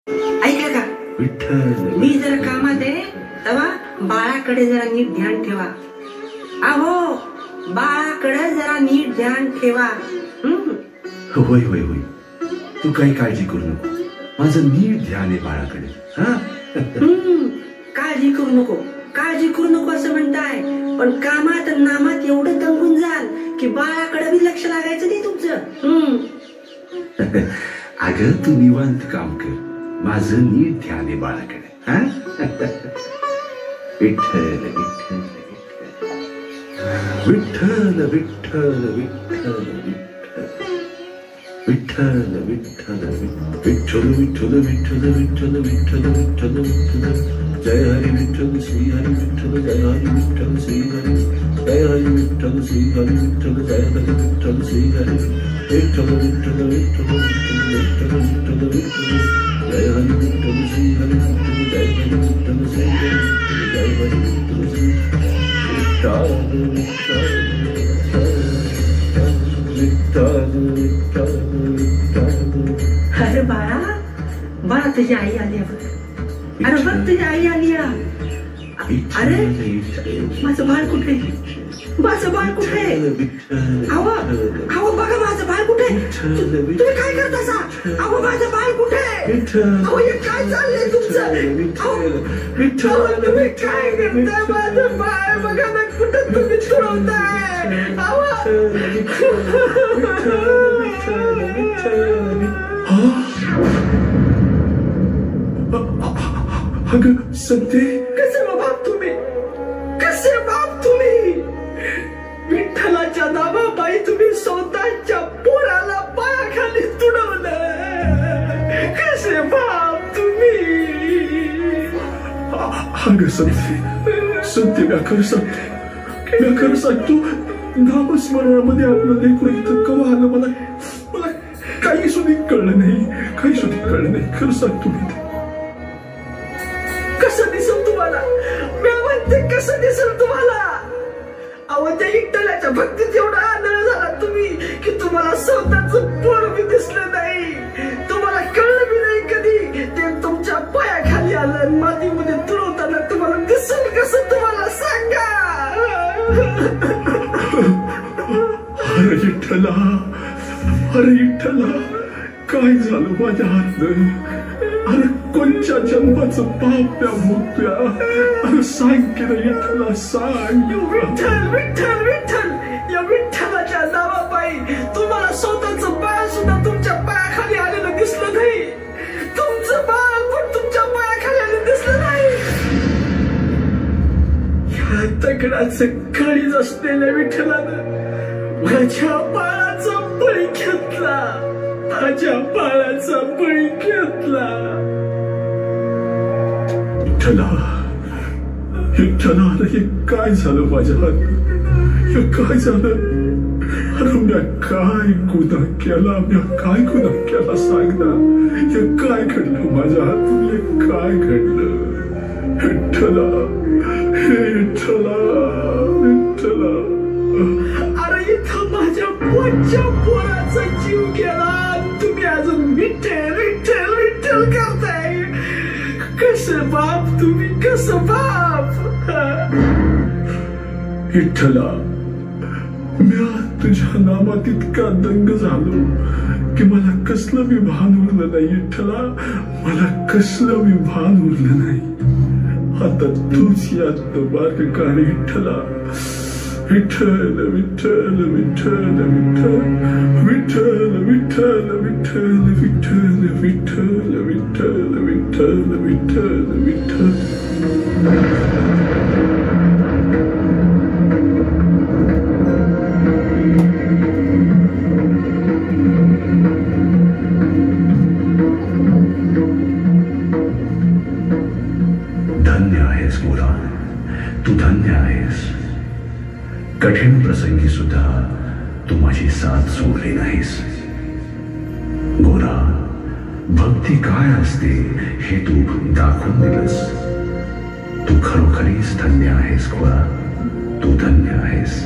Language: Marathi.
ऐकलं का विठ्ठल मी जर कामात आहे तेव्हा बाळाकडे जरा नीट ध्यान ठेवा. अहो बाळाकडे जरा नीट ध्यान ठेवा. होय होय होय, तू काही काळजी करू नको, माझं नीट ध्यान आहे बाळाकडे. हा काळजी करू नको, काळजी करू नको असं म्हणताय, पण कामात नामात एवढं दंगून जाल की बाळाकडे बी लक्ष लागायचं नाही तुमचं. अगं तू निवांत काम कर, माझं नीट ध्यान आहे बाळाकडे. हा विठ्ठल विठ्ठल विठ्ठल विठ्ठल विठ्ठल विठ्ठल विठ्ठल विठ्ठल विठ्ठल विठ्ठल विठ्ठल विठ्ठल विठ्ठल विठ्ठल जय हरी विठ्ठल श्री हरी विठ्ठल जय हरी विठ्ठल श्री हरी जय हरी विठ्ठल श्री हरी विठ्ठल जय हरी विठ्ठल श्री हरी विठ्ठल विठ्ठल विठ्ठल विठ्ठल विठ्ठल विठ्ठल जय हरी विठ्ठल श्री हरी विठ्ठल जय हरी विठ्ठल श्री हरी जय हरी विठ्ठल श्री अरे बाळा, बाळा तुझी आई आली. अरे बघ तुझी आई आली. अरे माझं बाळ कुठे, माझं बाळ कुठे? अहो अहो बघा माझं बाळ कुठे? तुम्ही काय करता सा? अहो माझं बाळ कुठे? अहो हे काय चाललंय तुमचं? तुम्ही काय करताय? माझं बाळ बघा ना कुठं तुम्ही तुळवताय. अगं सत्य, कसे बाप तुम्ही, कसे बाप तुम्ही? विठ्ठलाच्या नावापायी तुम्ही स्वतःच्या पोराला पायाखाली तुडवलं. कसे बाप तुम्ही? अगं सत्य सत्य व्याकर सांगतो, व्याकर सांगतो, नामस्मरणामध्ये आपलं लेकरू इथं कवा आलं मला काही सुधी कळलं नाही, काही सुधी कळलं नाही. खरं सांगतो मी. कसं दिसेल तुम्हाला? मी म्हणते कसं दिसेल तुम्हाला? अहो त्या विठ्ठलाच्या भक्तीत एवढा आनंद झाला तुम्ही की तुम्हाला स्वतःच पोर बी दिसलं नाही, तुम्हाला कळलं बी नाही कधी ते तुमच्या पायाखाली आलं. मातीमध्ये तुळवताना तुम्हाला दिसेल कसं तुम्हाला सांगा. अरे विठ्ठला, अरे विठ्ठला, काय झालं माझ्या हातनं? अरे कोणच्या जन्माचं पाप त्या भोगतोया? अरे सांग की रे विठ्ठला, सांग. विठ्ठल विठ्ठल विठ्ठल, या विठ्ठलाच्या नावापायी तुम्हाला स्वतःचं बाळ सुद्धा तुमच्या पायाखाली आलेलं दिसलं नाही. तुमचं बाळ पण तुमच्या पायाखाली आलेलं दिसलं नाही. या दगडाचं काळीज असलेल्या विठ्ठलानं माझ्या बाळाचा बळी घेतला, माझ्या बाळाचा बळी घेतला. विठ्ठला, विठ्ठला, अरे हे काय झालं माझ्या हात? हे काय झालं? अरे म्या काय गुन्हा केला, म्या काय गुन्हा केला सांग ना. हे काय घडलं माझ्या हातून? हे काय घडलं? विठ्ठला, हे विठ्ठला, विठ्ठला. अरे इथं माझ्या पोटच्या पोराचा जीव गेला, तुम्ही अजून विठ्ठल विठ्ठल विठ्ठल करताय. कसं बाप तुम्ही, कसं बाप? विठ्ठला, मी तुझ्या नामात इतका दंग झालो की मला कसलं मी भान उरलं नाही. विठ्ठला, मला कसलं मी भान उरलं नाही. आता तूच यात मार्ग काढ विठ्ठला. विठ्ठल विठ्ठल विठ्ठल विठ्ठल विठ्ठल विठ्ठल विठ्ठल विठ्ठल विठ्ठल विठ्ठल विठ्ठल विठ्ठल विठ्ठल. धन्य आहेस गोरा, तू धन्य आहेस. कठीण प्रसंगी सुद्धा तू माझी साथ सोडली नाहीस. गोरा, भक्ती काय असते हे तू दाखवून दिलंस. तू खरोखरीच धन्य आहेस गोरा, तू धन्य आहेस.